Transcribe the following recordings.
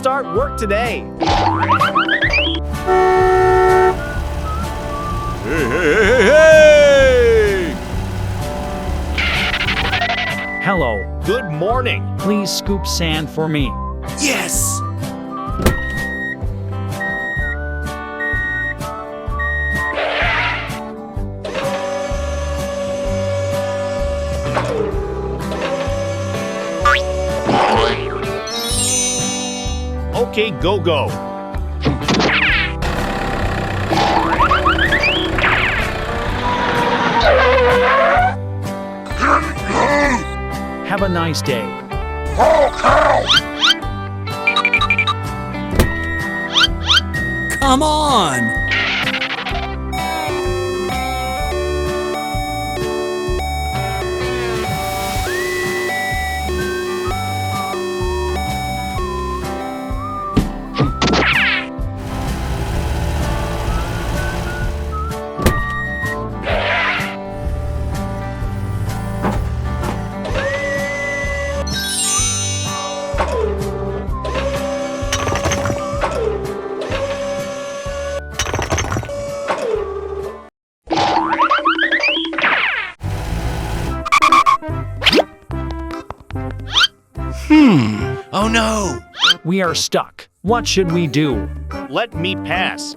start work today. Hey! Hello. Good morning. Please scoop sand for me. Yes! Okay, go. Have a nice day. Come on! Oh no! We are stuck. What should we do? Let me pass.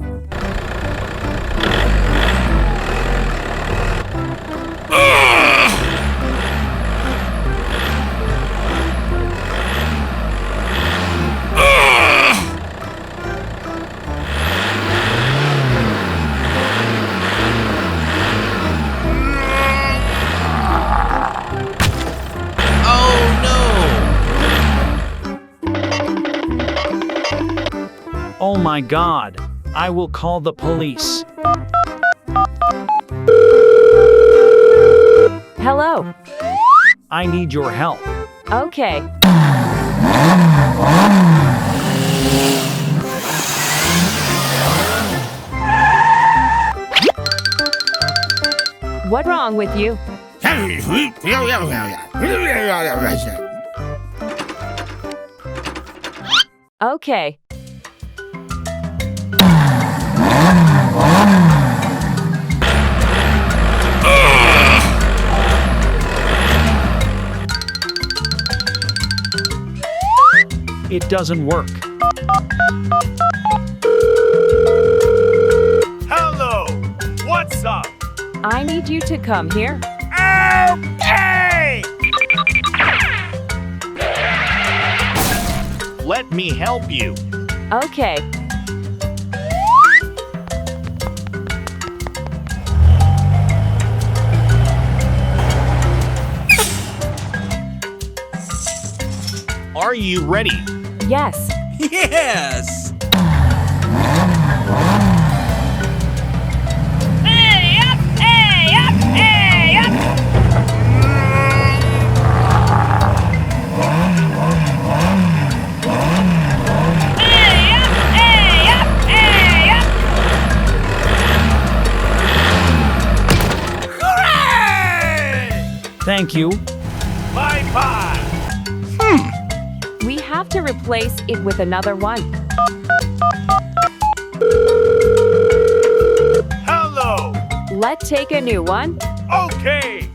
Oh my God. I will call the police. Hello. I need your help. Okay. What's wrong with you? Okay. It doesn't work. Hello. What's up? I need you to come here. Okay. Let me help you. Okay. Are you ready? Yes. Yes! Thank you. Bye-bye. We have to replace it with another one. Hello. Let's take a new one. Okay.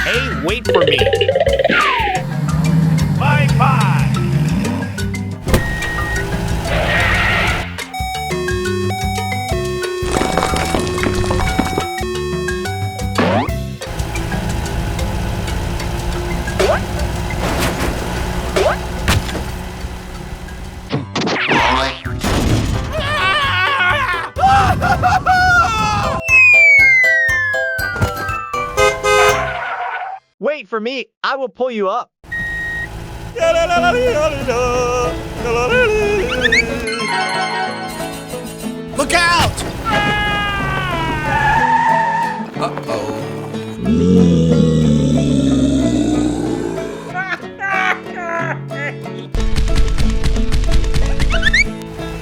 Hey, wait for me. Bye-bye. Wait for me. I will pull you up. Look out! Uh-oh.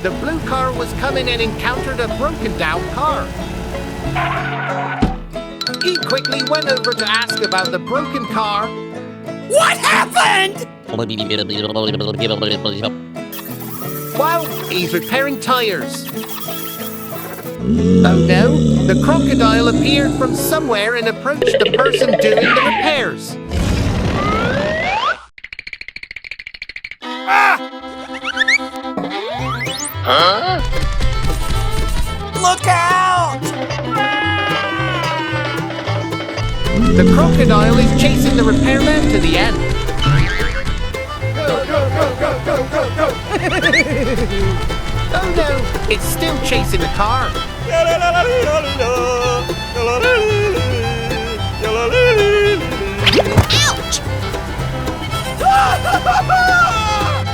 The blue car was coming and encountered a broken down car. He quickly went over to ask about the broken car. What happened? Wow, he's repairing tires. Oh no, the crocodile appeared from somewhere and approached the person doing the repairs. Look out! The crocodile is chasing the repairman to the end. Oh no, it's still chasing the car. Ouch!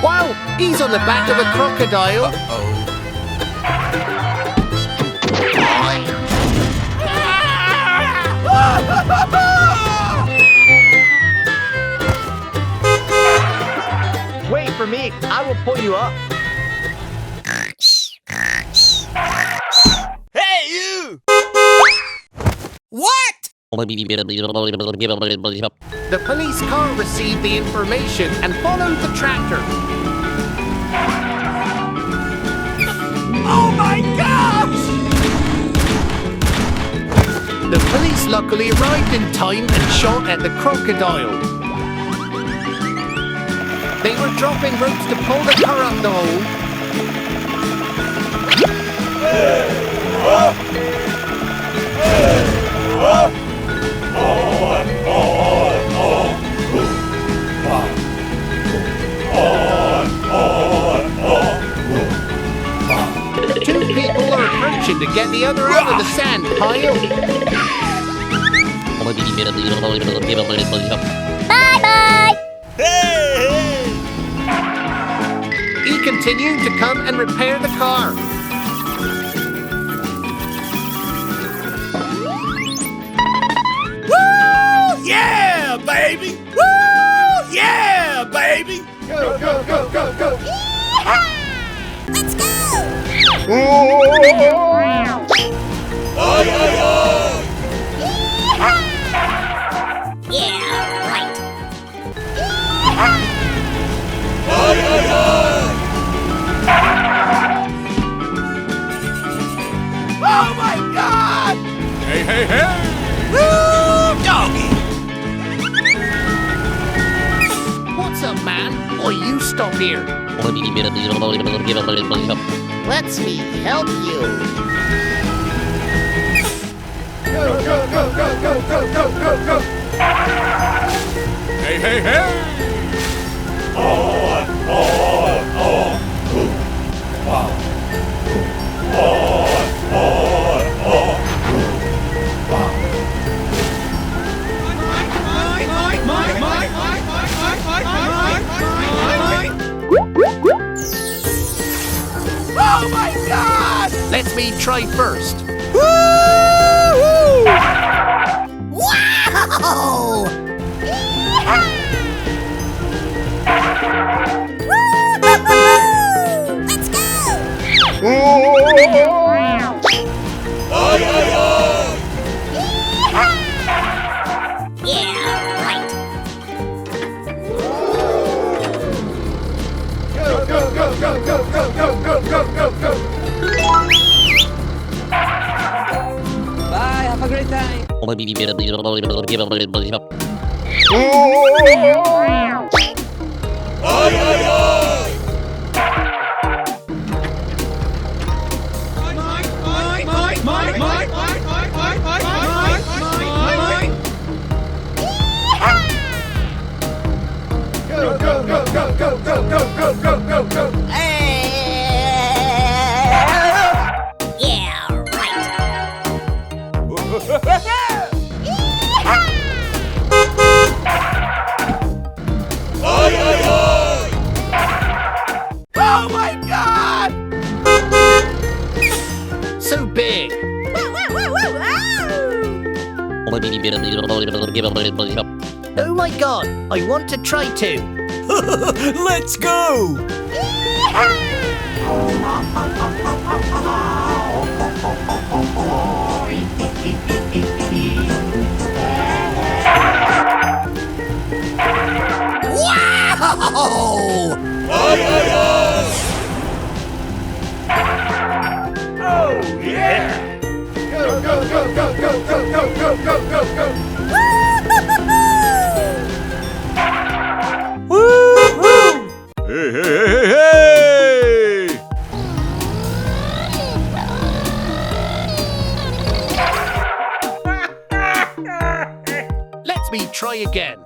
Wow, he's on the back of a crocodile. Uh-oh. Wait for me. I will pull you up. Hey, you! What? The police car received the information and followed the tractor. Oh my gosh! The police luckily arrived in time and shot at the crocodile. They were dropping ropes to pull the car up the hole. Two people are approaching to get the other out of the sand pile. He continued to come and repair the car. Woo! Yeah, baby! Woo! Yeah, baby! Go, go, go, go, go! Let's go! Yeah, right. Oh my God! Hey, hey, hey! Woo! Doggy! What's up, man? Boy, you stop here. Let's me help you. Go, go, go, go, go, go, go, go, go. Hey, hey, hey! Oh my God! Let me try first. Woo! Wow! Let's go! Yeah, right. Go, go, go, go, go, go, go, go, go, go, go. Bye, have a great time. Go, go, go, go, go, go, go, go, go, go, go. Yeah, right. big. Oh my god, I want to try too. Let's go! Wow! Oh, yeah! Go, go, go, go, go, go, go, go, go, go, go! Hey, hey, hey, hey, hey! Let me try again.